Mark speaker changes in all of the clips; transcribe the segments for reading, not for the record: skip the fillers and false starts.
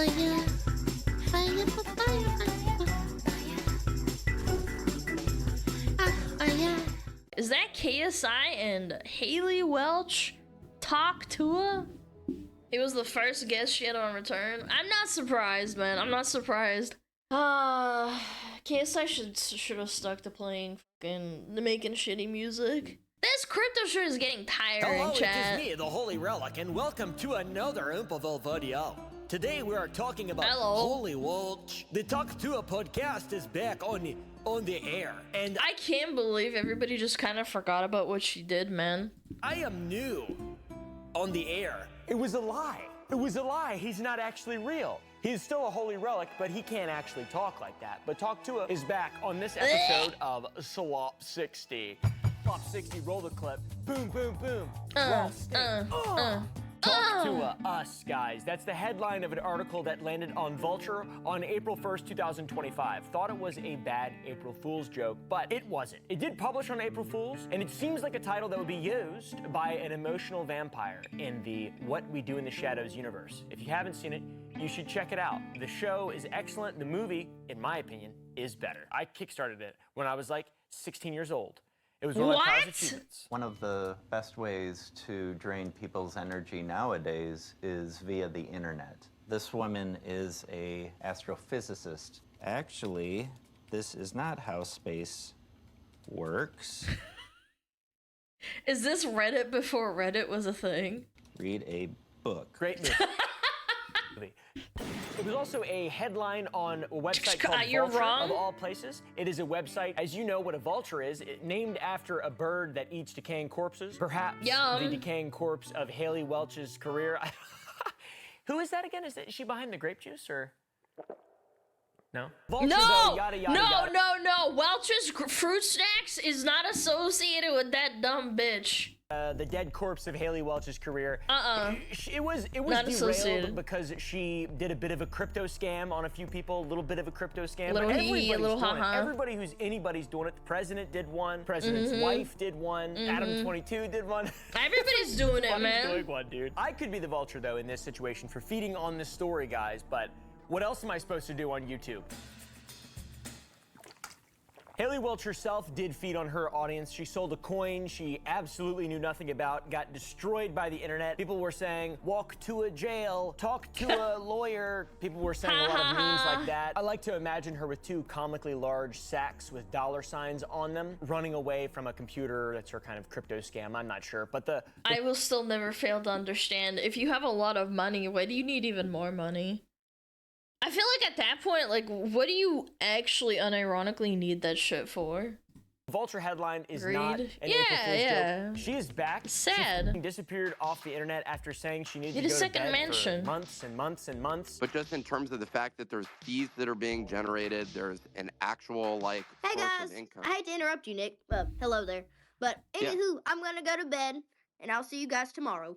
Speaker 1: yeah. Fire, yeah.
Speaker 2: Is that KSI and Haley Welch talk to her? He was the first guest she had on return. I'm not surprised, man. I'm not surprised. KSI should have stuck to playing fucking making shitty music. This crypto shit is getting tiring,
Speaker 3: Hello,
Speaker 2: chat.
Speaker 3: it is me, the Holy Relic, and welcome to another Oompaville video. Today we are talking about Holy Welch. The Talk to a podcast is back on the air, and
Speaker 2: I can't believe everybody just kind of forgot about what she did, man.
Speaker 3: I am new on the air. It was a lie. It was a lie. He's not actually real. He's still a Holy Relic, but he can't actually talk like that. But Talk to is back on this episode of Swap 60. Swap 60, roll the clip. Boom, boom, boom. Talk to us, guys. That's the headline of an article that landed on Vulture on April 1st, 2025. Thought it was a bad April Fool's joke, but it wasn't. It did publish on April Fool's, and it seems like a title that would be used by an emotional vampire in the What We Do in the Shadows universe. If you haven't seen it, you should check it out. The show is excellent. The movie, in my opinion, is better. I kickstarted it when I was like 16 years old. It was one of my prized achievements.
Speaker 4: One of the best ways to drain people's energy nowadays is via the internet. This woman is an astrophysicist. Actually, this is not how space works.
Speaker 2: Is this Reddit before Reddit was a thing?
Speaker 4: Read a book.
Speaker 3: Great movie. It was also a headline on a website called
Speaker 2: You're
Speaker 3: Vulture,
Speaker 2: wrong.
Speaker 3: of all places. It is a website, as you know what a vulture is, named after a bird that eats decaying corpses. Perhaps the decaying corpse of Haley Welch's career. Who is that again? Is she behind the grape juice, or? No? Vulture, though, yada, yada, yada.
Speaker 2: No. Welch's fruit snacks is not associated with that dumb bitch.
Speaker 3: The dead corpse of Haley Welch's career. It was
Speaker 2: Not
Speaker 3: derailed
Speaker 2: associated.
Speaker 3: because she did a bit of a crypto scam on a few people, a little bit of a crypto scam.
Speaker 2: Little
Speaker 3: but
Speaker 2: hee, a
Speaker 3: everybody's
Speaker 2: little
Speaker 3: doing it.
Speaker 2: ha-ha.
Speaker 3: Everybody who's anybody's doing it. The president did one. President's wife did one. Adam 22 did one.
Speaker 2: Everybody's doing it,
Speaker 3: Everybody's
Speaker 2: man.
Speaker 3: doing one, dude. I could be the vulture though in this situation for feeding on this story, guys. But what else am I supposed to do on YouTube? Haley Welch herself did feed on her audience. She sold a coin she absolutely knew nothing about, got destroyed by the internet. People were saying, walk to a jail, talk to a lawyer. People were saying a lot of memes like that. I like to imagine her with two comically large sacks with dollar signs on them, running away from a computer. That's her kind of crypto scam. I'm not sure, but
Speaker 2: I will still never fail to understand. If you have a lot of money, why do you need even more money? I feel like at that point, like, what do you actually unironically need that shit for?
Speaker 3: Vulture headline is
Speaker 2: Greed.
Speaker 3: not an April Fool's joke. She is back.
Speaker 2: Sad.
Speaker 3: She disappeared off the internet after saying she needed
Speaker 2: Get
Speaker 3: to
Speaker 2: a
Speaker 3: go to
Speaker 2: second
Speaker 3: bed
Speaker 2: mansion.
Speaker 3: for months and months and months.
Speaker 5: But just in terms of the fact that there's fees that are being generated, there's an actual, like,
Speaker 6: Hey
Speaker 5: source
Speaker 6: guys,
Speaker 5: of income.
Speaker 6: I hate to interrupt you, Nick. Well, hello there. But anywho, I'm gonna go to bed, and I'll see you guys tomorrow.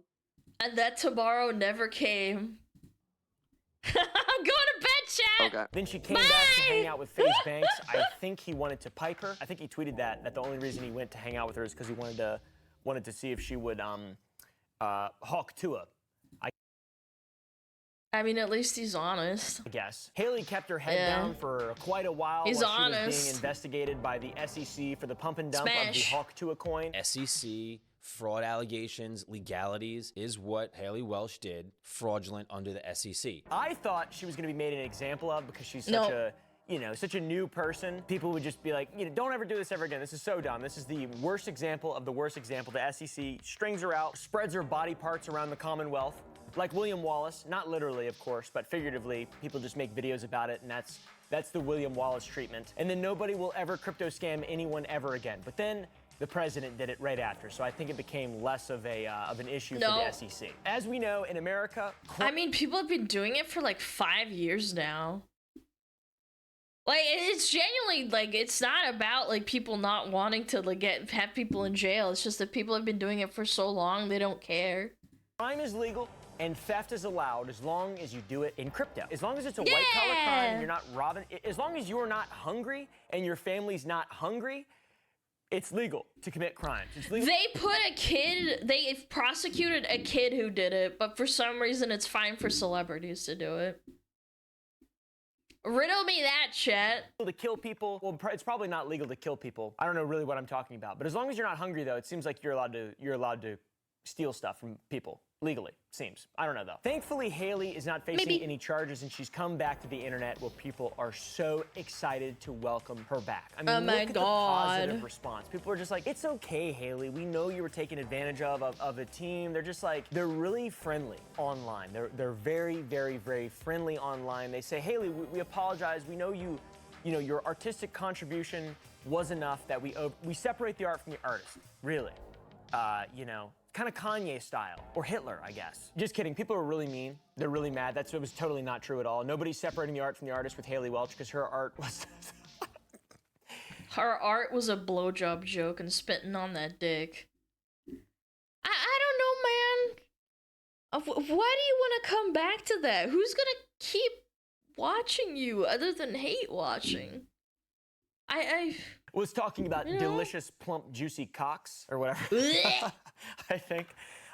Speaker 2: And that tomorrow never came. I'm going to bed, chat!
Speaker 5: Okay.
Speaker 3: Then she came back to hang out with FaZe Banks. I think he wanted to pipe her. I think he tweeted that the only reason he went to hang out with her is because he wanted to see if she would hawk Tua,
Speaker 2: I mean, at least he's honest.
Speaker 3: I guess. Haley kept her head down for quite a while
Speaker 2: He's
Speaker 3: while she was
Speaker 2: honest.
Speaker 3: being investigated by the SEC for the pump and dump of the
Speaker 2: Smash.
Speaker 3: hawk Tua coin.
Speaker 7: SEC, fraud allegations, legalities is what Haley Welch did, fraudulent under the SEC.
Speaker 3: I thought she was going to be made an example of because she's
Speaker 2: No.
Speaker 3: such a new person. People would just be like, don't ever do this ever again. This is so dumb. This is the worst example of the worst example. The SEC strings her out, spreads her body parts around the Commonwealth. Like William Wallace, not literally, of course, but figuratively, people just make videos about it, and that's the William Wallace treatment. And then nobody will ever crypto scam anyone ever again. But then the president did it right after, so I think it became less of an issue for the SEC. As we know, in America,
Speaker 2: I mean, people have been doing it for like 5 years now. Like, it's genuinely, like, it's not about, like, people not wanting to, like, have people in jail. It's just that people have been doing it for so long, they don't care.
Speaker 3: crime is legal and theft is allowed as long as you do it in crypto. As long as it's a white-collar crime and you're not robbing, as long as you're not hungry and your family's not hungry, it's legal to commit crimes. It's legal.
Speaker 2: They prosecuted a kid who did it, but for some reason it's fine for celebrities to do it. Riddle me that, Chet.
Speaker 3: To kill people. Well, it's probably not legal to kill people. I don't know really what I'm talking about. But as long as you're not hungry, though, it seems like you're allowed to steal stuff from people legally. Seems. I don't know though. Thankfully, Haley is not facing any charges, and she's come back to the internet where people are so excited to welcome her back. I mean,
Speaker 2: Oh my
Speaker 3: look at the positive response. People are just like, "It's okay, Haley. We know you were taken advantage of a team." They're just like, they're really friendly online. They're very, very, very friendly online. They say, "Haley, we apologize. We know you know, your artistic contribution was enough that we separate the art from the artist." Really, you know. Kind of Kanye style, or Hitler, I guess. Just kidding, people are really mean. They're really mad. It was totally not true at all. Nobody's separating the art from the artist with Haley Welch because her art was...
Speaker 2: Her art was a blowjob joke and spitting on that dick. I don't know, man. Why do you want to come back to that? Who's gonna keep watching you other than hate watching? I
Speaker 3: was talking about delicious, plump, juicy cocks, or whatever. I think.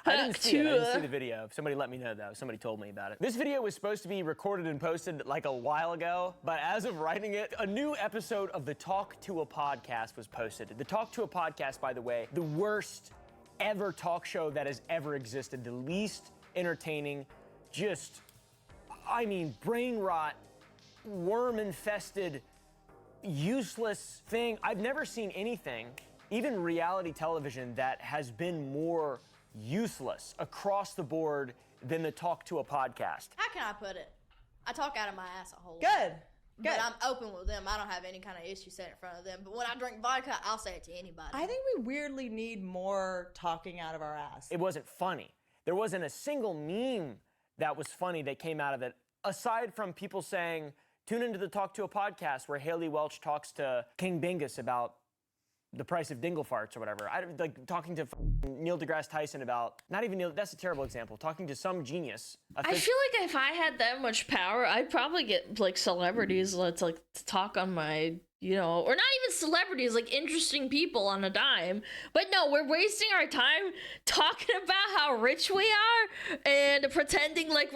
Speaker 3: I didn't see it. I didn't see the video. Somebody let me know, though. Somebody told me about it. This video was supposed to be recorded and posted like a while ago, but as of writing it, a new episode of the Talk to a Podcast was posted. The Talk to a Podcast, by the way, the worst ever talk show that has ever existed. The least entertaining, just, I mean, brain rot, worm-infested, useless thing. I've never seen anything, even reality television, that has been more useless across the board than the Talk to a Podcast.
Speaker 8: How can I put it? I talk out of my ass a whole lot.
Speaker 9: Good.
Speaker 8: But I'm open with them. I don't have any kind of issue saying it in front of them. But when I drink vodka, I'll say it to anybody.
Speaker 9: I think we weirdly need more talking out of our ass.
Speaker 3: It wasn't funny. There wasn't a single meme that was funny that came out of it, aside from people saying, tune into the Talk to a Podcast where Haley Welch talks to King Bingus about the price of dingle farts or whatever. Like talking to Neil deGrasse Tyson about, not even Neil, that's a terrible example, talking to some genius.
Speaker 2: I feel like if I had that much power, I'd probably get like celebrities to talk on my, you know, or not even celebrities, like interesting people on a dime. But no, we're wasting our time talking about how rich we are and pretending like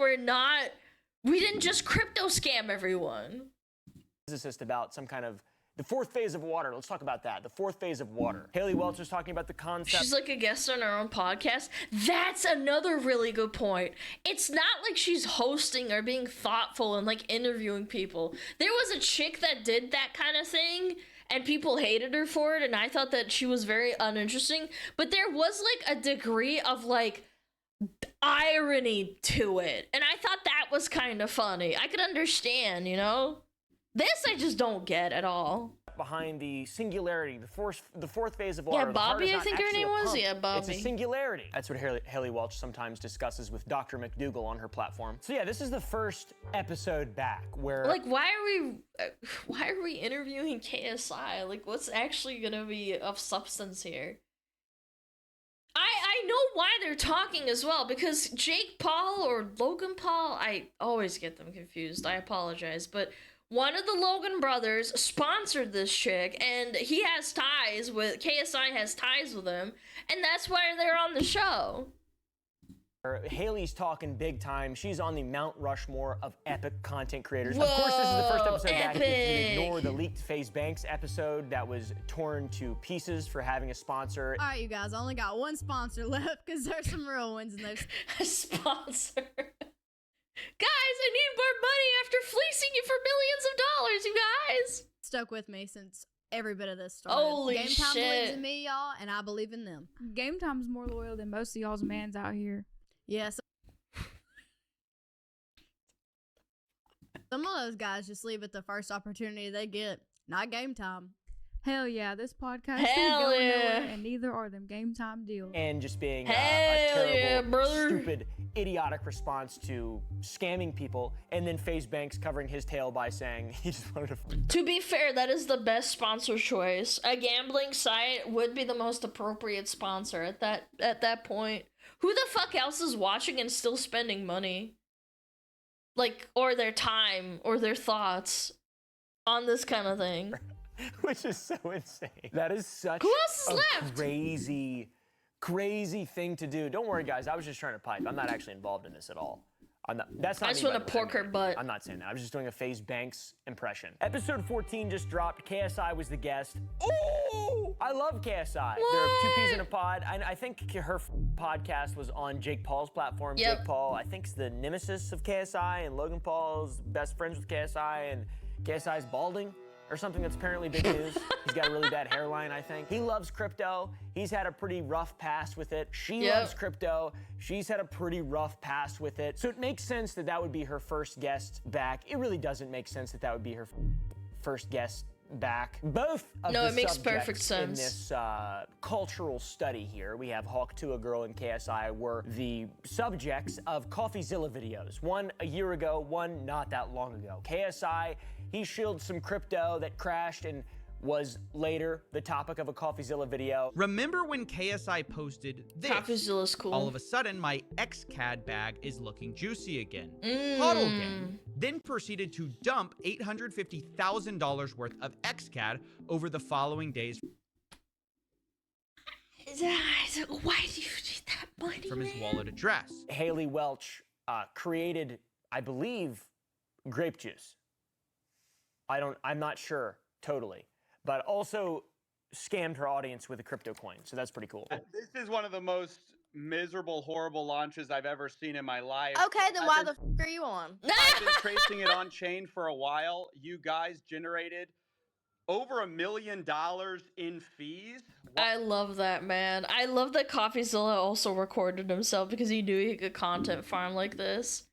Speaker 2: we didn't just crypto scam everyone.
Speaker 3: Physicist about some kind of the fourth phase of water. Let's talk about that. The fourth phase of water. Haley Welch was talking about the concept.
Speaker 2: She's like a guest on her own podcast. That's another really good point. It's not like she's hosting or being thoughtful and like interviewing people. There was a chick that did that kind of thing and people hated her for it, and I thought that she was very uninteresting, but there was like a degree of like irony to it, and I thought that was kind of funny. I could understand, you know? This I just don't get at all.
Speaker 3: Behind the singularity, the fourth phase of water.
Speaker 2: Yeah, Bobby, I think her name was. Yeah, Bobby.
Speaker 3: It's a singularity. That's what Haley Welch sometimes discusses with Dr. McDougal on her platform. So yeah, this is the first episode back where...
Speaker 2: Like, why are we interviewing KSI? Like, what's actually gonna be of substance here? I know why they're talking as well, because Jake Paul or Logan Paul, I always get them confused. I apologize, but one of the Logan brothers sponsored this chick, and he has ties with, KSI has ties with him, and that's why they're on the show.
Speaker 3: Haley's talking big time. She's on the Mount Rushmore of epic content creators.
Speaker 2: Whoa,
Speaker 3: of course, this is the first episode
Speaker 2: epic.
Speaker 3: back. If you ignore the leaked FaZe Banks episode that was torn to pieces for having a sponsor.
Speaker 10: All right, you guys, I only got one sponsor left because there's some real ones in there.
Speaker 2: A sponsor. Guys, I need more money after fleecing you for millions of dollars, you guys.
Speaker 10: Stuck with me since every bit of this started.
Speaker 2: Holy
Speaker 10: Game Time
Speaker 2: shit.
Speaker 10: believes in me, y'all, and I believe in them.
Speaker 1: Game Time's more loyal than most of y'all's mans out here.
Speaker 10: Yes. Some of those guys just leave at the first opportunity they get. Not Game Time.
Speaker 1: Hell yeah, this podcast
Speaker 2: Hell
Speaker 1: ain't going
Speaker 2: yeah.
Speaker 1: nowhere, and neither are them Game Time deals.
Speaker 3: And just being a
Speaker 2: Hell
Speaker 3: terrible,
Speaker 2: yeah, brother.
Speaker 3: stupid, idiotic response to scamming people. And then FaZe Banks covering his tail by saying he just wanted to...
Speaker 2: To be fair, that is the best sponsor choice. A gambling site would be the most appropriate sponsor at that point. Who the fuck else is watching and still spending money? Like, or their time, or their thoughts on this kind of thing.
Speaker 3: Which is so insane. That is such
Speaker 2: Who else is
Speaker 3: a
Speaker 2: left?
Speaker 3: crazy thing to do. Don't worry, guys. I was just trying to pipe. I'm not actually involved in this at all. That's not
Speaker 2: I just
Speaker 3: me,
Speaker 2: want
Speaker 3: by
Speaker 2: to
Speaker 3: the way.
Speaker 2: pork her butt.
Speaker 3: I'm not saying that. I was just doing a FaZe Banks impression. Episode 14 just dropped. KSI was the guest. Ooh! I love KSI. They're two peas in a pod. I think her podcast was on Jake Paul's platform.
Speaker 2: Yep.
Speaker 3: Jake Paul, I think, is the nemesis of KSI, and Logan Paul's best friends with KSI, and KSI's balding or something that's apparently big news. He's got a really bad hairline, I think. He loves crypto. He's had a pretty rough past with it. She loves crypto. She's had a pretty rough past with it. So it makes sense that that would be her first guest back. It really doesn't make sense that that would be her first guest back. Both of
Speaker 2: No,
Speaker 3: the
Speaker 2: it makes perfect
Speaker 3: subjects in
Speaker 2: sense.
Speaker 3: this cultural study here, we have Hawk2a Girl and KSI, were the subjects of CoffeeZilla videos. One a year ago, one not that long ago. KSI, he shielded some crypto that crashed and was later the topic of a CoffeeZilla video.
Speaker 11: Remember when KSI posted this?
Speaker 2: CoffeeZilla's cool.
Speaker 11: All of a sudden, my XCAD bag is looking juicy again. Huddle gang. Then proceeded to dump $850,000 worth of XCAD over the following days
Speaker 2: Why do you need that money,
Speaker 11: from his wallet address.
Speaker 3: Haley Welch created, I believe, grape juice. I'm not sure totally, but also scammed her audience with a crypto coin. So that's pretty cool.
Speaker 12: This is one of the most miserable, horrible launches I've ever seen in my life.
Speaker 8: Okay, then why the f are you on?
Speaker 12: I've been tracing it on chain for a while. You guys generated over $1 million in fees.
Speaker 2: I love that, man. I love that CoffeeZilla also recorded himself because he knew he could content farm like this.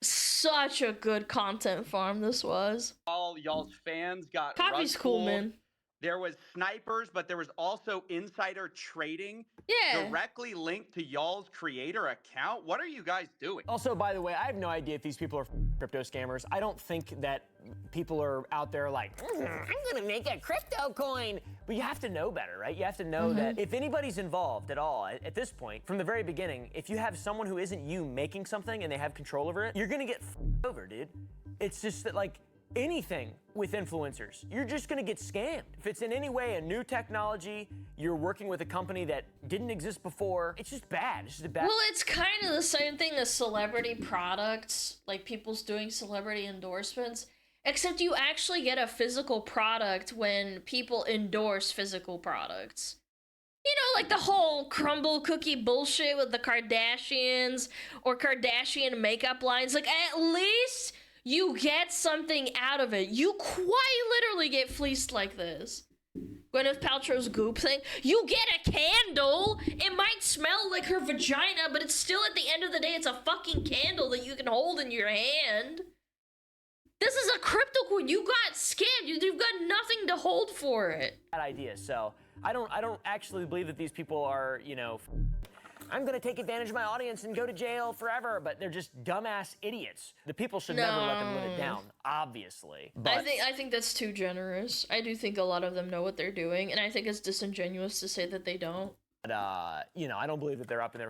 Speaker 2: Such a good content farm this was.
Speaker 12: All y'all's fans got
Speaker 2: Coffee's
Speaker 12: rug
Speaker 2: cool,
Speaker 12: pulled.
Speaker 2: man.
Speaker 12: There was snipers, but there was also insider trading
Speaker 2: Yeah.
Speaker 12: directly linked to y'all's creator account. What are you guys doing?
Speaker 3: Also, by the way, I have no idea if these people are crypto scammers. I don't think that people are out there like, I'm gonna make a crypto coin. But you have to know better, right? You have to know that if anybody's involved at all, at this point, from the very beginning, if you have someone who isn't you making something and they have control over it, you're gonna get over, dude. It's just that, like, anything with influencers, you're just gonna get scammed. If it's in any way a new technology, you're working with a company that didn't exist before, it's just bad. It's just a bad.
Speaker 2: Well, it's kind of the same thing as celebrity products, like people's doing celebrity endorsements, except you actually get a physical product when people endorse physical products. You know, like the whole crumble cookie bullshit with the Kardashians or Kardashian makeup lines. Like, at least you get something out of it. You quite literally get fleeced like this. Gwyneth Paltrow's goop thing. You get a candle. It might smell like her vagina, but it's still, at the end of the day, it's a fucking candle that you can hold in your hand. This is a crypto coin. You got scammed. You've got nothing to hold for it.
Speaker 3: Bad idea. So I don't actually believe that these people are, you know, I'm gonna take advantage of my audience and go to jail forever, but they're just dumbass idiots. The people should never let them live it down, obviously. But
Speaker 2: I think that's too generous. I do think a lot of them know what they're doing, and I think it's disingenuous to say that they don't.
Speaker 3: you know, I don't believe that they're up in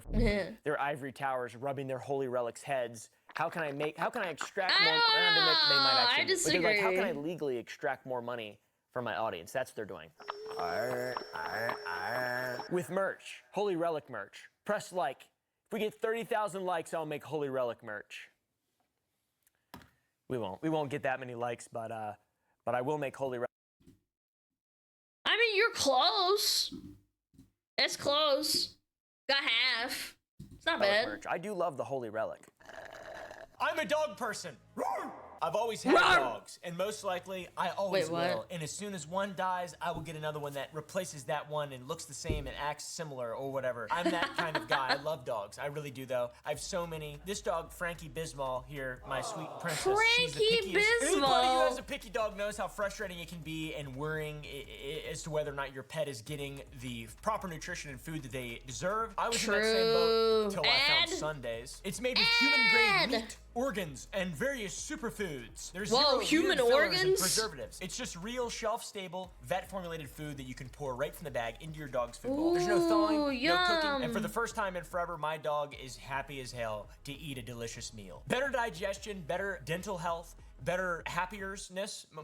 Speaker 3: their ivory towers rubbing their holy relics heads. How can I extract more? They might actually,
Speaker 2: I disagree.
Speaker 3: Like, how can I legally extract more money from my audience? That's what they're doing. With merch, Holy Relic merch. Press like. If we get 30,000 likes, I'll make Holy Relic merch. We won't get that many likes, but I will make Holy Relic.
Speaker 2: I mean, you're close. It's close. Got half. It's not bad.
Speaker 3: Merch. I do love the Holy Relic. I'm a dog person. I've always had
Speaker 2: Roar!
Speaker 3: dogs, and most likely I always
Speaker 2: Wait, what?
Speaker 3: will. And as soon as one dies, I will get another one that replaces that one and looks the same and acts similar or whatever. I'm that kind of guy. I love dogs. I really do, though. I have so many. This dog, Frankie Bismol, here, my sweet princess. She's the
Speaker 2: Frankie
Speaker 3: pickiest. Anybody who
Speaker 2: Bismol.
Speaker 3: has a picky dog knows how frustrating it can be and worrying as to whether or not your pet is getting the proper nutrition and food that they deserve. I was in that same boat until I found
Speaker 2: Ad.
Speaker 3: Sundays. It's made with human-grade meat, organs, and various superfoods. There's
Speaker 2: Whoa,
Speaker 3: zero
Speaker 2: human
Speaker 3: weird fillers and
Speaker 2: organs?
Speaker 3: preservatives. It's just real shelf-stable, vet-formulated food that you can pour right from the bag into your dog's food bowl. There's no thawing, no cooking, and for
Speaker 2: yum.
Speaker 3: the first time in forever, my dog is happy as hell to eat a delicious meal. Better digestion, better dental health, better happiness,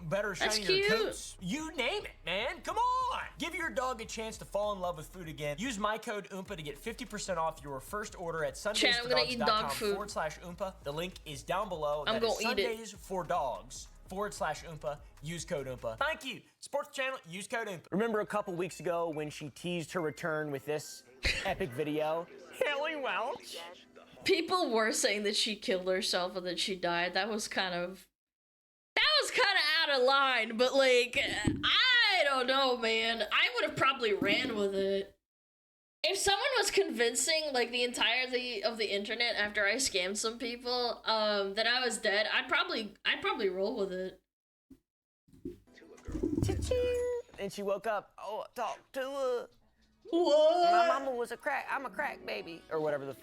Speaker 3: better
Speaker 2: That's
Speaker 3: shinier
Speaker 2: cute.
Speaker 3: coats. You name it, man. Come on. Give your dog a chance to fall in love with food again. Use my code Oompa to get 50% off your first order at
Speaker 2: Chat, I'm gonna eat dog food.
Speaker 3: sundaysfordogs.com/Oompa. The link is down below.
Speaker 2: I'm
Speaker 3: That is
Speaker 2: gonna eat it.
Speaker 3: sundaysfordogs.com/Oompa. Use code Oompa. Thank you. Support the channel. Use code Oompa. Remember a couple weeks ago when she teased her return with this epic video? Haley Welch.
Speaker 2: People were saying that she killed herself and that she died. That was kind of out of line, but like, I don't know, man. I would have probably ran with it. If someone was convincing like the entirety of the internet after I scammed some people that I was dead, I'd probably roll with it.
Speaker 3: And she woke up. Oh, talk to her.
Speaker 2: What?
Speaker 3: My mama was I'm a crack baby, or whatever the.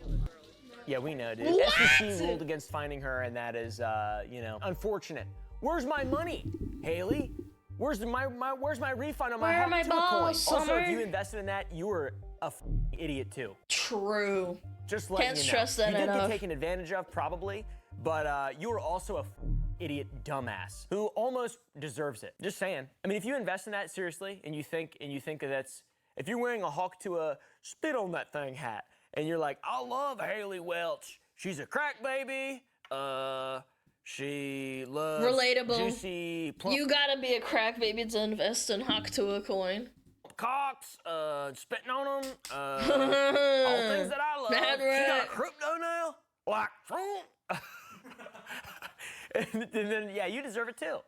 Speaker 3: Yeah, we know, dude.
Speaker 2: What?
Speaker 3: SEC ruled against finding her, and that is, unfortunate. Where's my money, Haley? Where's my refund on my
Speaker 2: Where are my
Speaker 3: Hawk Tuah coin?
Speaker 2: balls,
Speaker 3: Also,
Speaker 2: Summer?
Speaker 3: if you invested in that, you were a idiot too.
Speaker 2: True.
Speaker 3: Just letting
Speaker 2: Can't
Speaker 3: you know.
Speaker 2: stress that
Speaker 3: You did
Speaker 2: enough.
Speaker 3: get taken advantage of, probably, but you were also a idiot dumbass who almost deserves it. Just saying. I mean, if you invest in that seriously, and you think that that's, if you're wearing a Hawk Tuah spit on that thing hat, and you're like, I love Haley Welch. She's a crack baby. She loves
Speaker 2: Relatable.
Speaker 3: juicy plump
Speaker 2: You gotta be a crack baby to invest in Hawk Tuah coin.
Speaker 3: cocks, spitting on them, all things that I love.
Speaker 2: That's
Speaker 3: She got
Speaker 2: right.
Speaker 3: crypto now, like Trump. and then, yeah, you deserve it too.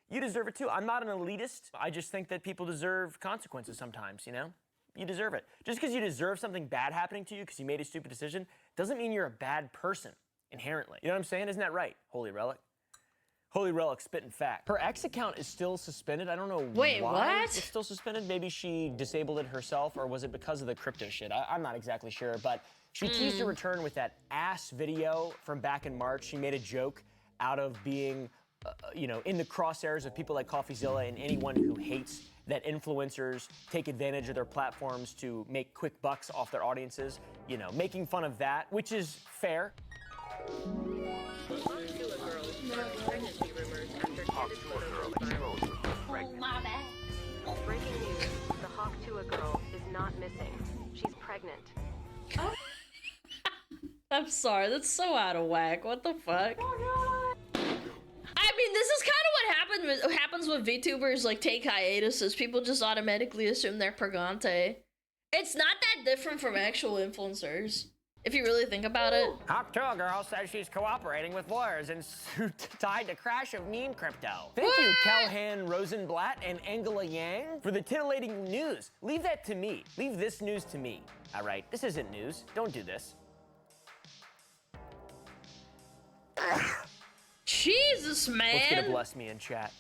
Speaker 3: You deserve it too. I'm not an elitist. I just think that people deserve consequences sometimes, you know? You deserve it. Just because you deserve something bad happening to you because you made a stupid decision doesn't mean you're a bad person inherently. You know what I'm saying? Isn't that right, Holy Relic? Holy Relic, spitting fact. Her X account is still suspended. I don't know
Speaker 2: Wait,
Speaker 3: why
Speaker 2: what?
Speaker 3: it's still suspended. Maybe she disabled it herself, or was it because of the crypto shit? I'm not exactly sure, but she teased her return with that ass video from back in March. She made a joke out of being, in the crosshairs of people like CoffeeZilla and anyone who hates that influencers take advantage of their platforms to make quick bucks off their audiences, making fun of that, which is fair.
Speaker 13: Breaking news, the Hawk Tuah girl is not missing. She's pregnant.
Speaker 2: I'm sorry, that's so out of whack. What the fuck? I mean, this is kind of what happens with VTubers like take hiatuses. People just automatically assume they're pregante. It's not that different from actual influencers, if you really think about it.
Speaker 3: Hawk Tuah girl says she's cooperating with lawyers in suit tied to crash of meme crypto. Thank you, Calhan Rosenblatt and Angela Yang, for the titillating news. Leave that to me. Leave this news to me. All right, this isn't news. Don't do this.
Speaker 2: Jesus, man.
Speaker 3: Let's get a bless me in chat.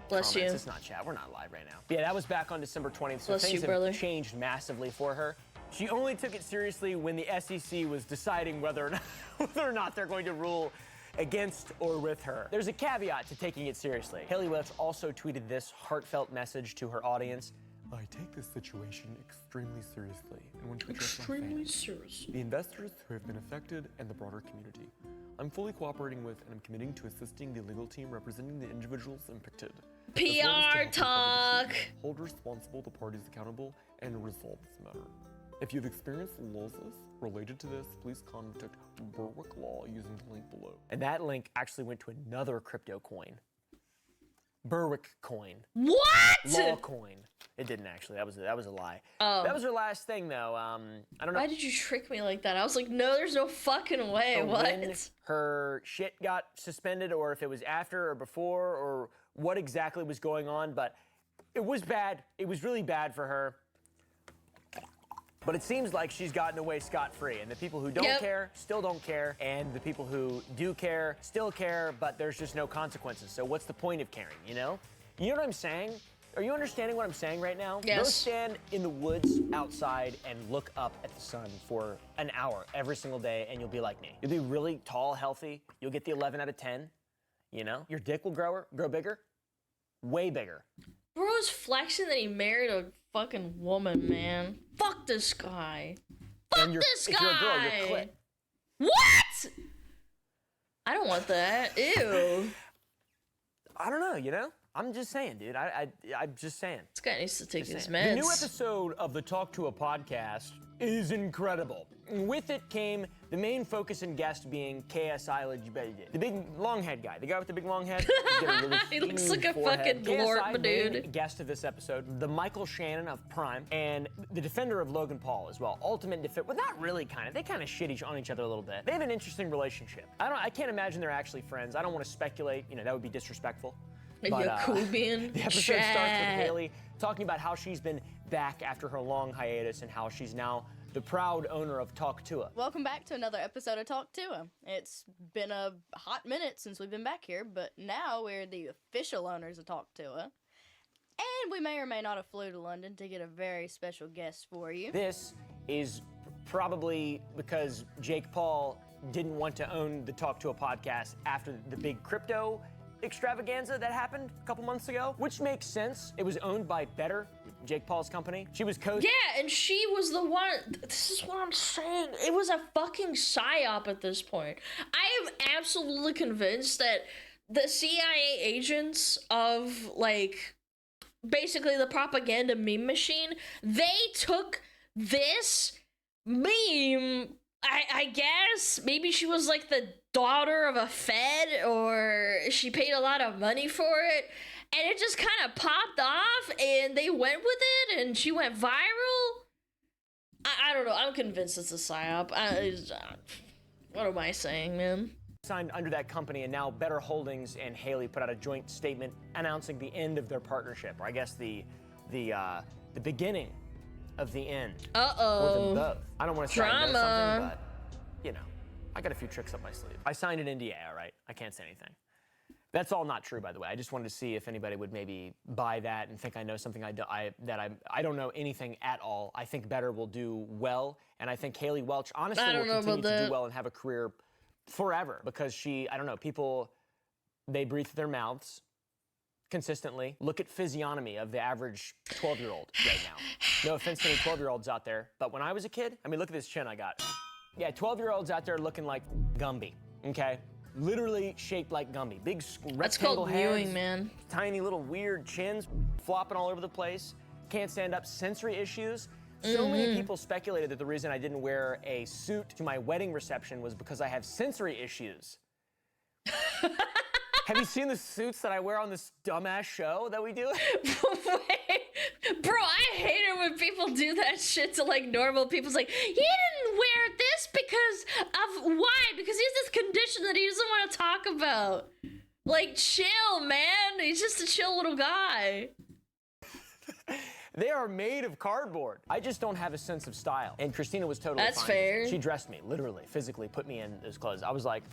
Speaker 2: Bless
Speaker 3: Comments.
Speaker 2: you.
Speaker 3: It's not chat. We're not live right now. Yeah, that was back on December 20th, so
Speaker 2: Bless
Speaker 3: things
Speaker 2: you,
Speaker 3: have
Speaker 2: brother.
Speaker 3: changed massively for her. She only took it seriously when the SEC was deciding whether or not they're going to rule against or with her. There's a caveat to taking it seriously. Haley Welch also tweeted this heartfelt message to her audience. I take this situation extremely seriously and want to address my fans, the investors who have been affected, and the broader community. I'm fully cooperating with and I'm committing to assisting the legal team representing the individuals impacted. as well as to
Speaker 2: PR
Speaker 3: help the
Speaker 2: talk.
Speaker 3: community hold responsible the parties accountable and resolve this matter. If you've experienced losses related to this, please contact Berwick Law using the link below. And that link actually went to another crypto coin. Berwick coin.
Speaker 2: What?
Speaker 3: Law coin. It didn't actually. That was a lie.
Speaker 2: Oh.
Speaker 3: That was her last thing though. I don't know.
Speaker 2: Why did you trick me like that? I was like, no, there's no fucking way. What?
Speaker 3: When her shit got suspended, or if it was after or before, or what exactly was going on, but it was bad. It was really bad for her. But it seems like she's gotten away scot-free, and the people who don't care still don't care, and the people who do care still care, but there's just no consequences. So what's the point of caring, you know? You know what I'm saying? Are you understanding what I'm saying right now?
Speaker 2: Yes.
Speaker 3: Go stand in the woods outside and look up at the sun for an hour every single day, and you'll be like me. You'll be really tall, healthy. You'll get the 11 out of 10, you know? Your dick will grow bigger, way bigger.
Speaker 2: Bro's flexing that he married a fucking woman, man. Fuck this guy. Fuck this guy.
Speaker 3: If you're a girl, you're clit.
Speaker 2: What? I don't want that. Ew.
Speaker 3: I don't know, you know? I'm just saying, dude. I'm just saying.
Speaker 2: This guy needs to take his
Speaker 3: The
Speaker 2: meds.
Speaker 3: new episode of the Talk to a podcast is incredible. With it came the main focus and guest being KSI, the big long head guy, the guy with the big long head. He's got a really
Speaker 2: He looks
Speaker 3: huge
Speaker 2: like a
Speaker 3: forehead.
Speaker 2: fucking glorp,
Speaker 3: KSI,
Speaker 2: dude.
Speaker 3: main guest of this episode, the Michael Shannon of Prime, and the defender of Logan Paul as well. Ultimate defender. Well, not really, kind of. They kind of shit on each other a little bit. They have an interesting relationship. I can't imagine they're actually friends. I don't want to speculate. You know, that would be disrespectful. But,
Speaker 2: Yakubian
Speaker 3: the episode starts with Haley talking about how she's been back after her long hiatus and how she's now the proud owner of Talk to Her.
Speaker 10: Welcome back to another episode of Talk to Him. It's been a hot minute since we've been back here, but now we're the official owners of Talk to Her. And we may or may not have flew to London to get a very special guest for you.
Speaker 3: This is probably because Jake Paul didn't want to own the Talk to a podcast after the big crypto extravaganza that happened a couple months ago, which makes sense. It was owned by Better, Jake Paul's company. She was
Speaker 2: Yeah, and she was the one. This is what I'm saying. It was a fucking psyop at this point. I am absolutely convinced that the CIA agents of, like, basically the propaganda meme machine, they took this meme, I guess, maybe she was like the daughter of a Fed, or she paid a lot of money for it, and it just kind of popped off, and they went with it, and she went viral. I don't know. I'm convinced it's a psyop. What am I saying, man?
Speaker 3: Signed under that company, and now Better Holdings and Haley put out a joint statement announcing the end of their partnership, or I guess the beginning of the end.
Speaker 2: Uh-oh.
Speaker 3: For them both. I don't want to say I know
Speaker 2: Drama.
Speaker 3: something, but, you know, I got a few tricks up my sleeve. I signed an NDA, all right? I can't say anything. That's all not true, by the way. I just wanted to see if anybody would maybe buy that and think I know something I don't know anything at all. I think Better will do well, and I think Haley Welch honestly will continue to do well and have a career forever, because she, I don't know, people, they breathe through their mouths consistently. Look at physiognomy of the average 12-year-old right now. No offense to any 12-year-olds out there, but when I was a kid, I mean, look at this chin I got. Yeah, 12-year-olds out there looking like Gumby, okay? Literally shaped like Gumby. Big
Speaker 2: That's
Speaker 3: rectangle
Speaker 2: called
Speaker 3: heads,
Speaker 2: viewing, man.
Speaker 3: tiny little weird chins, flopping all over the place, can't stand up, sensory issues. So many people speculated that the reason I didn't wear a suit to my wedding reception was because I have sensory issues. Have you seen the suits that I wear on this dumbass show that we do?
Speaker 2: Wait, bro, I hate it when people do that shit to, like, normal people. It's like, he didn't wear this because of why? Because he has this condition that he doesn't want to talk about. Like, chill, man. He's just a chill little guy.
Speaker 3: They are made of cardboard. I just don't have a sense of style. And Christina was totally
Speaker 2: That's
Speaker 3: fine with it.
Speaker 2: fair.
Speaker 3: She dressed me, literally, physically, put me in those clothes. I was like,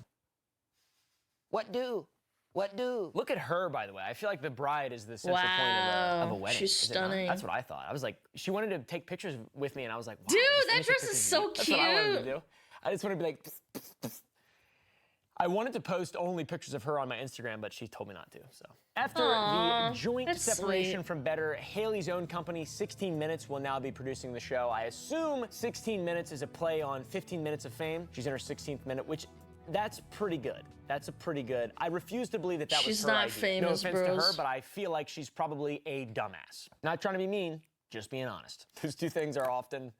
Speaker 3: what do? What do? Look at her, by the way. I feel like the bride is the central point of a wedding.
Speaker 2: She's
Speaker 3: is it not?
Speaker 2: stunning.
Speaker 3: That's what I thought. I was like, she wanted to take pictures with me, and I was like, wow,
Speaker 2: Dude,
Speaker 3: just
Speaker 2: that
Speaker 3: let me take
Speaker 2: dress
Speaker 3: pictures
Speaker 2: is
Speaker 3: of
Speaker 2: so
Speaker 3: you. That's what I wanted to
Speaker 2: cute.
Speaker 3: do. I just wanted to be like, pss, pss, pss. I wanted to post only pictures of her on my Instagram, but she told me not to, so. After
Speaker 2: Aw,
Speaker 3: the joint
Speaker 2: that's
Speaker 3: separation
Speaker 2: sweet.
Speaker 3: from Better, Haley's own company, 16 Minutes, will now be producing the show. I assume 16 Minutes is a play on 15 Minutes of Fame. She's in her 16th minute, which, that's pretty good. That's a pretty good. I refuse to believe that was
Speaker 2: She's
Speaker 3: her
Speaker 2: not
Speaker 3: idea.
Speaker 2: famous,
Speaker 3: No offense to her,
Speaker 2: bros.
Speaker 3: but I feel like she's probably a dumbass. Not trying to be mean, just being honest. Those two things are often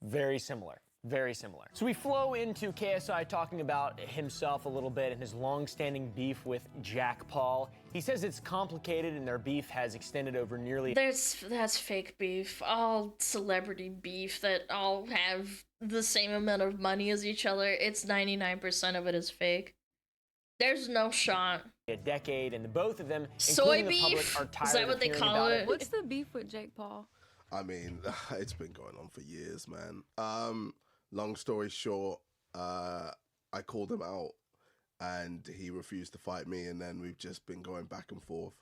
Speaker 3: very similar. Very similar. So we flow into KSI talking about himself a little bit and his long-standing beef with Jack Paul. He says it's complicated and their beef has extended over nearly...
Speaker 2: That's fake beef. All celebrity beef that all have the same amount of money as each other. It's 99% of it is fake. There's no shot.
Speaker 3: a decade, and the both of them,
Speaker 2: Soy
Speaker 3: including the public,
Speaker 2: beef?
Speaker 3: are tired
Speaker 2: Is that
Speaker 3: of
Speaker 2: what they
Speaker 3: hearing
Speaker 2: call
Speaker 3: about
Speaker 2: it?
Speaker 1: What's the beef with Jake Paul?
Speaker 14: I mean, it's been going on for years, man. Long story short, I called him out and he refused to fight me, and then we've just been going back and forth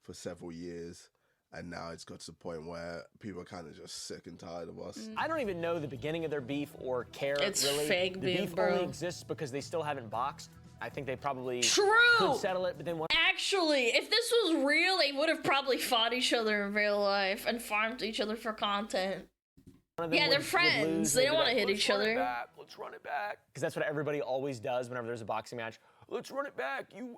Speaker 14: for several years, and now it's got to the point where people are kind of just sick and tired of us.
Speaker 3: I don't even know the beginning of their beef or care,
Speaker 2: It's
Speaker 3: really.
Speaker 2: fake
Speaker 3: the
Speaker 2: beef,
Speaker 3: beef
Speaker 2: bro.
Speaker 3: only exists because they still haven't boxed. I think they probably
Speaker 2: True.
Speaker 3: could settle it, but then
Speaker 2: Actually, if this was real, they would have probably fought each other in real life and farmed each other for content.
Speaker 3: one of them
Speaker 2: Yeah, they're friends. They don't want to hit each other.
Speaker 3: Let's run it back. Because that's what everybody always does whenever there's a boxing match. let's run it back. You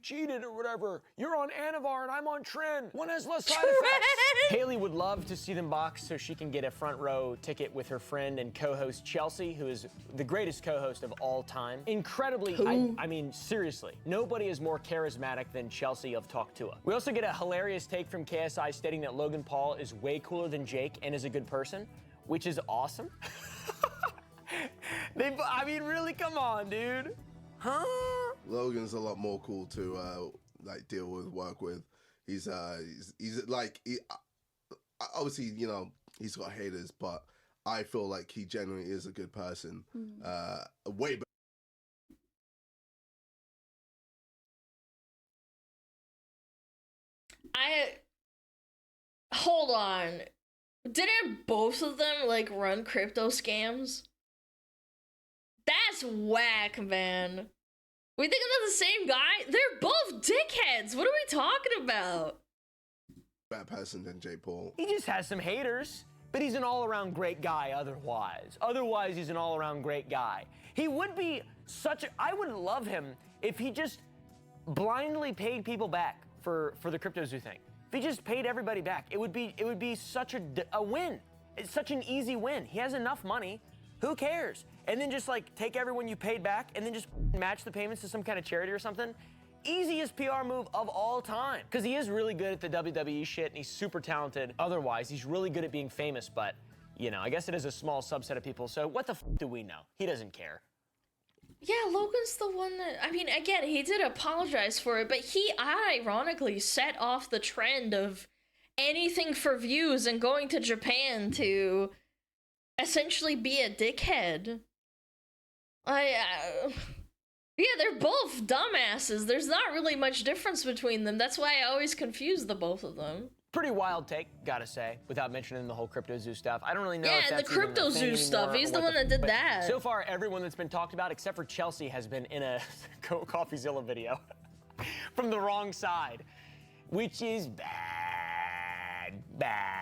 Speaker 3: cheated or whatever. You're on Anavar and I'm on Tren. One has less side effects. Haley would love to see them box so she can get a front row ticket with her friend and co-host Chelsea, who is the greatest co-host of all time. Incredibly, I mean, seriously, nobody is more charismatic than Chelsea of Talk To Her. We also get a hilarious take from KSI stating that Logan Paul is way cooler than Jake and is a good person, which is awesome. I mean, really, come on, dude. Huh?
Speaker 14: Logan's a lot more cool to like deal with, work with. He's like, obviously, you know, he's got haters, but I feel like he genuinely is a good person. Way better.
Speaker 2: Hold on. Didn't both of them like run crypto scams? That's whack, man. We think they're the same guy? They're both dickheads. What are we talking about?
Speaker 14: Better person than Jake Paul.
Speaker 3: He just has some haters, but he's an all-around great guy otherwise. Otherwise, he's an all-around great guy. He would be I would love him if he just blindly paid people back for the Crypto Zoo thing. If he just paid everybody back, it would be such a win. It's such an easy win. He has enough money. Who cares? And then just like take everyone you paid back and then just match the payments to some kind of charity or something. Easiest PR move of all time. Because he is really good at the WWE shit and he's super talented. Otherwise, he's really good at being famous, but you know, I guess it is a small subset of people. So what the f do we know? He doesn't care.
Speaker 2: Yeah, Logan's the one that, I mean, again, he did apologize for it, but he ironically set off the trend of anything for views and going to Japan to essentially be a dickhead. Yeah, they're both dumbasses. There's not really much difference between them. That's why I always confuse the both of them.
Speaker 3: Pretty wild take, gotta say, without mentioning the whole Crypto Zoo stuff. I don't really know if
Speaker 2: Yeah,
Speaker 3: that's
Speaker 2: the Crypto Zoo stuff. He's the one that did
Speaker 3: but
Speaker 2: that.
Speaker 3: So far, everyone that's been talked about, except for Chelsea, has been in a CoffeeZilla video from the wrong side, which is bad.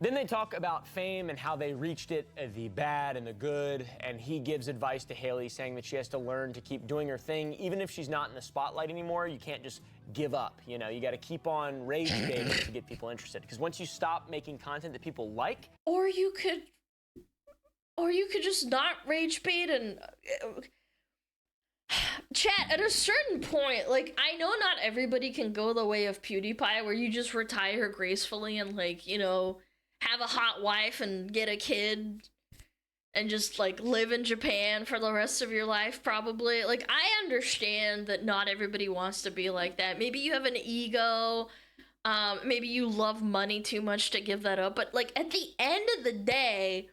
Speaker 3: Then they talk about fame and how they reached it, the bad and the good, and he gives advice to Haley saying that she has to learn to keep doing her thing. Even if she's not in the spotlight anymore, you can't just give up, you know? You gotta keep on rage baiting to get people interested. Because once you stop making content that people like...
Speaker 2: Or you could just not rage bait and... Chat, at a certain point, like, I know not everybody can go the way of PewDiePie where you just retire gracefully and, like, you know, have a hot wife and get a kid and just, like, live in Japan for the rest of your life, probably. Like, I understand that not everybody wants to be like that. Maybe you have an ego, maybe you love money too much to give that up, but, like, at the end of the day...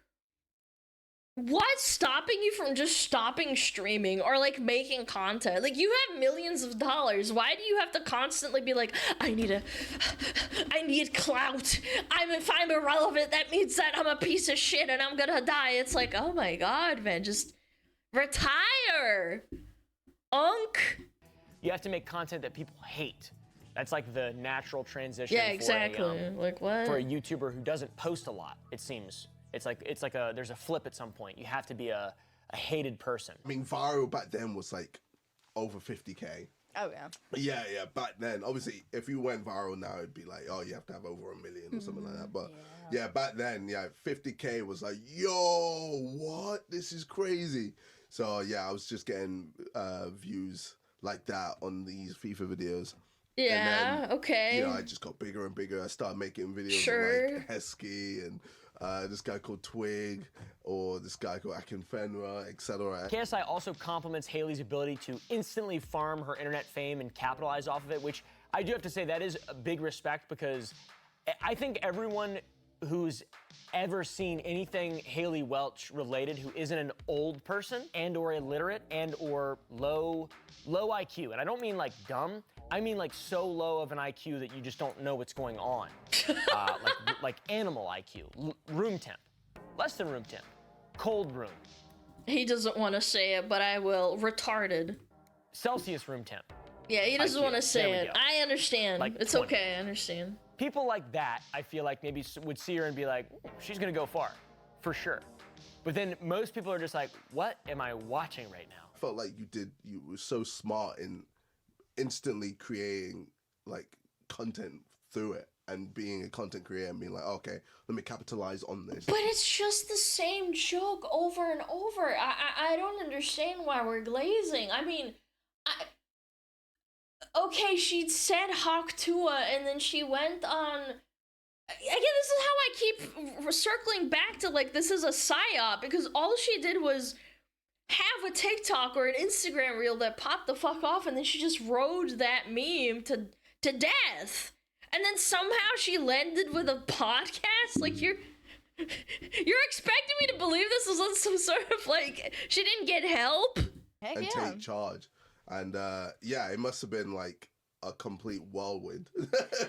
Speaker 2: What's stopping you from just stopping streaming or like making content? Like, you have millions of dollars. Why do you have to constantly be like, I need clout. If I'm irrelevant, that means that I'm a piece of shit and I'm gonna die. It's like, oh my god, man, just retire.
Speaker 3: You have to make content that people hate. That's like the natural transition.
Speaker 2: Yeah, exactly. Like what?
Speaker 3: For a YouTuber who doesn't post a lot, it seems. It's like there's a flip at some point. You have to be a hated person.
Speaker 14: I mean, viral back then was like over 50K.
Speaker 10: Oh, yeah.
Speaker 14: Yeah, back then. Obviously, if you went viral now, it'd be like, oh, you have to have over 1 million or something like that. But yeah, back then, 50K was like, yo, what? This is crazy. So yeah, I was just getting views like that on these FIFA videos.
Speaker 2: Yeah,
Speaker 14: and then,
Speaker 2: okay.
Speaker 14: You know, I just got bigger and bigger. I started making videos of like Heskey and this guy called Twig, or this guy called Akinfenwa, etc.
Speaker 3: KSI also compliments Haley's ability to instantly farm her internet fame and capitalize off of it, which I do have to say that is a big respect, because I think everyone who's ever seen anything Haley Welch related who isn't an old person and or illiterate and or low IQ, and I don't mean like dumb, I mean like so low of an IQ that you just don't know what's going on. Like animal IQ, room temp, less than room temp, cold room.
Speaker 2: He doesn't want to say it, but I will. Retarded.
Speaker 3: Celsius room temp.
Speaker 2: Yeah, he doesn't want to say it.
Speaker 3: Go.
Speaker 2: I understand.
Speaker 3: Like
Speaker 2: it's
Speaker 3: 20.
Speaker 2: okay, I understand.
Speaker 3: People like that, I feel like maybe would see her and be like, she's gonna go far, for sure. But then most people are just like, what am I watching right now?
Speaker 14: felt like you were so smart in instantly creating like content through it and being a content creator and being like, okay, let me capitalize on this.
Speaker 2: But it's just the same joke over and over. I don't understand why we're glazing. I mean, okay, she said Hawk Tuah, and then she went on. Again, this is how I keep circling back to, like, this is a psyop, because all she did was have a TikTok or an Instagram reel that popped the fuck off, and then she just rode that meme to death. And then somehow she landed with a podcast? Like, you're expecting me to believe this was some sort of, like, she didn't get help?
Speaker 10: Heck
Speaker 14: and
Speaker 10: yeah.
Speaker 14: take charge. And yeah, it must have been like a complete whirlwind.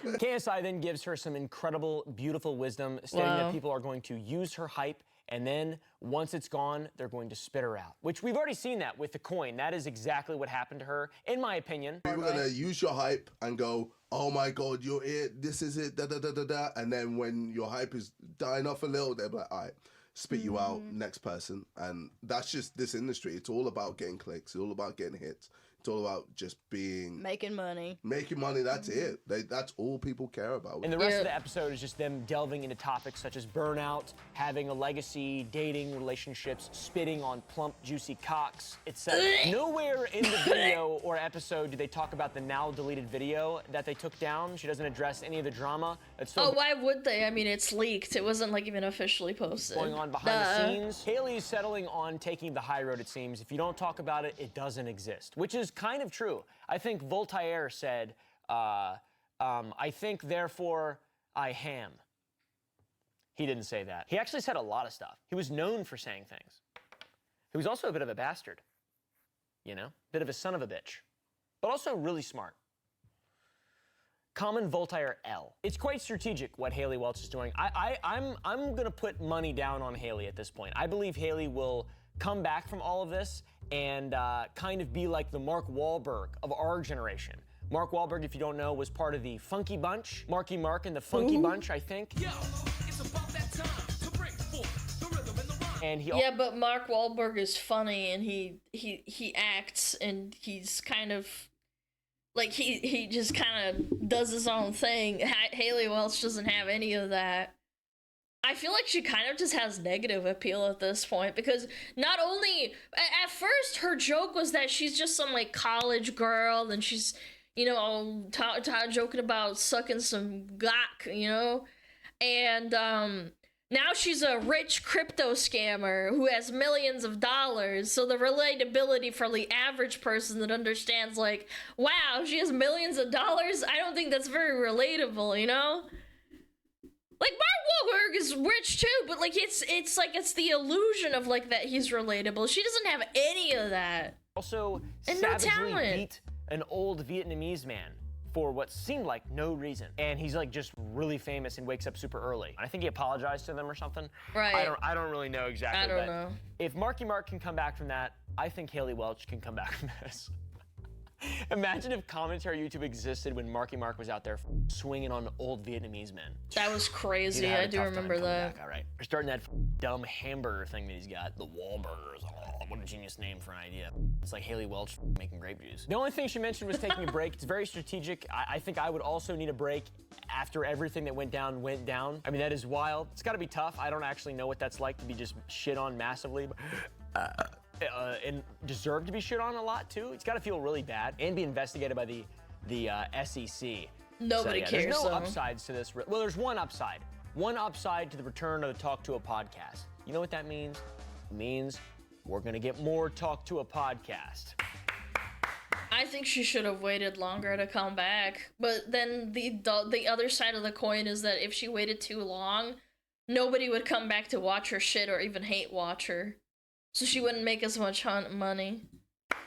Speaker 3: KSI then gives her some incredible, beautiful wisdom, stating
Speaker 2: Wow.
Speaker 3: that people are going to use her hype, and then once it's gone, they're going to spit her out. Which we've already seen that with the coin. That is exactly what happened to her, in my opinion.
Speaker 14: People are gonna use your hype and go, oh my god, you're it, this is it, da da da da da. And then when your hype is dying off a little, they're like, all right, spit you out, next person. And that's just this industry. It's all about getting clicks. It's all about getting hits. It's all about just being...
Speaker 10: Making money.
Speaker 14: Making money, that's it. That's all people care about.
Speaker 3: And the rest of the episode is just them delving into topics such as burnout, having a legacy, dating, relationships, spitting on plump, juicy cocks, etc. Nowhere in the video or episode do they talk about the now deleted video that they took down. She doesn't address any of the drama that's still
Speaker 2: Oh, why would they? I mean, it's leaked. It wasn't, like, even officially posted.
Speaker 3: going on behind the scenes. Haley's settling on taking the high road, it seems. If you don't talk about it, it doesn't exist, which is kind of true. I think Voltaire said, I think, therefore, I ham. He didn't say that. He actually said a lot of stuff. He was known for saying things. He was also a bit of a bastard, you know? Bit of a son of a bitch, but also really smart. Common Voltaire L. It's quite strategic what Haley Welch is doing. I'm gonna put money down on Haley at this point. I believe Haley will come back from all of this and kind of be like the Mark Wahlberg of our generation. Mark Wahlberg, if you don't know, was part of the Funky Bunch. Marky Mark and the Funky Bunch, I think. And he
Speaker 2: Yeah, but Mark Wahlberg is funny, and he acts, and he's kind of like he just kind of does his own thing. Haley Welch doesn't have any of that. I feel like she kind of just has negative appeal at this point, because not only at first her joke was that she's just some like college girl, and she's, you know, joking about sucking some gawk, you know, and now she's a rich crypto scammer who has millions of dollars. So the relatability for the average person that understands, like, wow, she has millions of dollars, I don't think that's very relatable, you know? Like, Mark Wahlberg is rich too, but like it's like it's the illusion of like that he's relatable. She doesn't have any of that.
Speaker 3: also
Speaker 2: And no
Speaker 3: savagely
Speaker 2: talent.
Speaker 3: beat an old Vietnamese man for what seemed like no reason. And he's like just really famous and wakes up super early. I think he apologized to them or something.
Speaker 2: Right.
Speaker 3: I don't really know exactly.
Speaker 2: I don't
Speaker 3: but
Speaker 2: know.
Speaker 3: If Marky Mark can come back from that, I think Haley Welch can come back from this. Imagine if commentary YouTube existed when Marky Mark was out there swinging on old Vietnamese men.
Speaker 2: That was crazy.
Speaker 3: He'd have
Speaker 2: I
Speaker 3: a
Speaker 2: do
Speaker 3: tough time
Speaker 2: remember
Speaker 3: coming
Speaker 2: that.
Speaker 3: back, all right. We're starting that dumb hamburger thing that he's got, the Wahlburgers. Oh, what a genius name for an idea. It's like Haley Welch making grape juice. The only thing she mentioned was taking a break. It's very strategic. I think I would also need a break after everything that went down. I mean, that is wild. It's gotta be tough. I don't actually know what that's like to be just shit on massively. And deserve to be shit on a lot too. It's got to feel really bad and be investigated by the SEC.
Speaker 2: Nobody cares,
Speaker 3: There's no
Speaker 2: though.
Speaker 3: upsides to this. Well, there's one upside. One upside to the return of the Talk to a podcast. You know what that means? It means we're gonna get more Talk to a podcast.
Speaker 2: I think she should have waited longer to come back. But then the other side of the coin is that if she waited too long, nobody would come back to watch her shit or even hate watch her. So she wouldn't make as much money.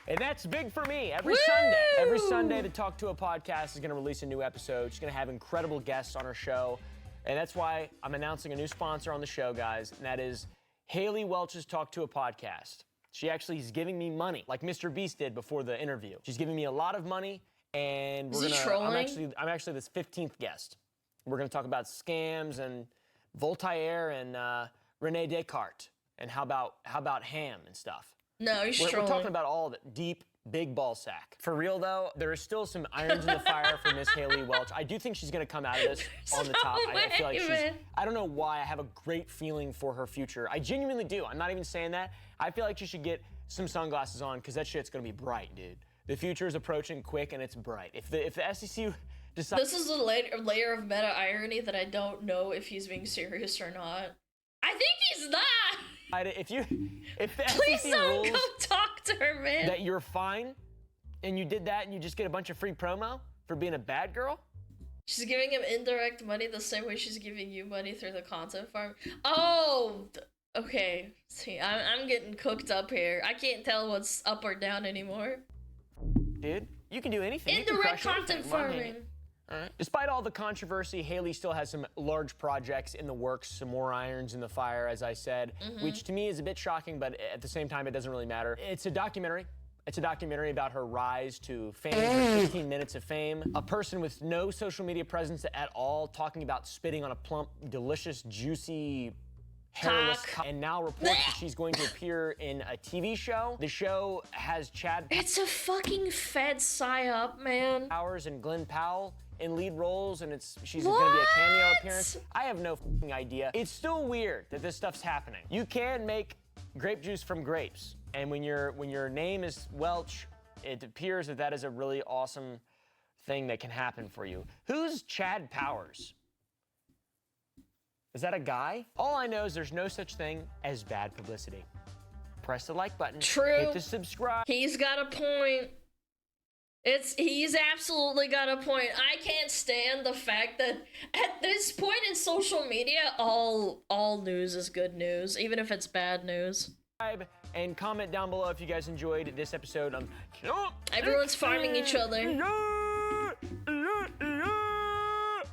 Speaker 3: And that's big for me. Every
Speaker 2: Woo!
Speaker 3: Sunday, the Talk to a Podcast is going to release a new episode. She's going to have incredible guests on her show. And that's why I'm announcing a new sponsor on the show, guys. And that is Haley Welch's Talk to a Podcast. She actually is giving me money, like Mr. Beast did before the interview. She's giving me a lot of money, and
Speaker 2: Is he trolling?
Speaker 3: I'm actually this 15th guest. We're going to talk about scams and Voltaire and Rene Descartes. And how about ham and stuff?
Speaker 2: No, he's
Speaker 3: We're
Speaker 2: trolling.
Speaker 3: talking about all of it. Deep, big ball sack. For real though, there is still some irons in the fire for Miss Haley Welch. I do think she's gonna come out of this on the top. I feel like I don't know why, I have a great feeling for her future. I genuinely do. I'm not even saying that. I feel like she should get some sunglasses on because that shit's gonna be bright, dude. The future is approaching quick and it's bright. If the SEC decides—
Speaker 2: This is a layer of meta irony that I don't know if he's being serious or not. I think he's not.
Speaker 3: If the
Speaker 2: Please
Speaker 3: SEC
Speaker 2: don't
Speaker 3: rules
Speaker 2: go talk to her, man.
Speaker 3: that you're fine, and you did that, and you just get a bunch of free promo for being a bad girl.
Speaker 2: She's giving him indirect money the same way she's giving you money through the content farm. Oh, okay. See, I'm getting cooked up here. I can't tell what's up or down anymore.
Speaker 3: Dude, you can do anything.
Speaker 2: Indirect content farming.
Speaker 3: All right. Despite all the controversy, Haley still has some large projects in the works, some more irons in the fire, as I said, which to me is a bit shocking, but at the same time, it doesn't really matter. It's a documentary. It's a documentary about her rise to fame, her 15 minutes of fame. A person with no social media presence at all, talking about spitting on a plump, delicious, juicy, hairless cock, and now reports that she's going to appear in a TV show. The show has Chad—
Speaker 2: It's a fucking Fed psyop, man.
Speaker 3: Powers and Glenn Powell in lead roles, and she's gonna be a cameo appearance. I have no fucking idea. It's still weird that this stuff's happening. You can make grape juice from grapes, and when your name is Welch, it appears that is a really awesome thing that can happen for you. Who's Chad Powers? Is that a guy? All I know is there's no such thing as bad publicity. Press the like button.
Speaker 2: True.
Speaker 3: Hit the subscribe.
Speaker 2: He's got a point. He's absolutely got a point. I can't stand the fact that at this point in social media, all news is good news, even if it's bad news.
Speaker 3: And comment down below if you guys enjoyed this episode.
Speaker 2: Everyone's farming each other.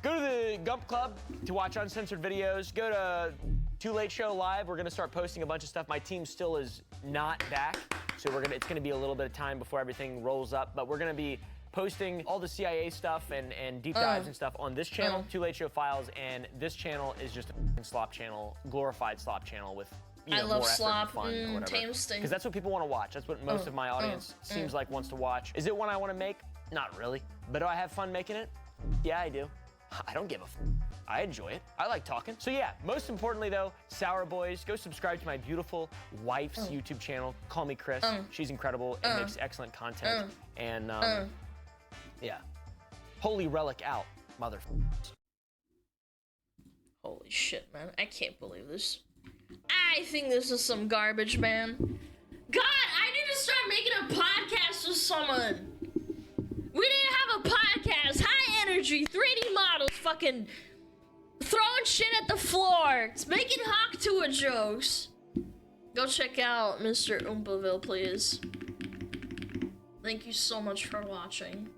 Speaker 3: Go to the Gump Club to watch uncensored videos. Go to Too Late Show Live. We're gonna start posting a bunch of stuff. My team still is not back, so it's gonna be a little bit of time before everything rolls up. But we're gonna be posting all the CIA stuff and deep dives and stuff on this channel, Too Late Show Files, and this channel is just a slop channel, glorified slop channel with
Speaker 2: I love
Speaker 3: more
Speaker 2: slop,
Speaker 3: effort and fun or whatever.
Speaker 2: tasting.
Speaker 3: Because that's what people want to watch. That's what most of my audience seems like wants to watch. Is it one I want to make? Not really. But do I have fun making it? Yeah, I do. I don't give a f. I enjoy it. I like talking. So yeah, most importantly though, Sour Boys, go subscribe to my beautiful wife's YouTube channel. Call me Chris. She's incredible and makes excellent content. And yeah. Holy Relic out, mother.
Speaker 2: Holy shit, man. I can't believe this. I think this is some garbage, man. God, I need to start making a podcast with someone. We need to have a podcast, high energy, 3D models, fucking throwing shit at the floor. It's making Hawk Tua jokes. Go check out Mr. Oompaville, please. Thank you so much for watching.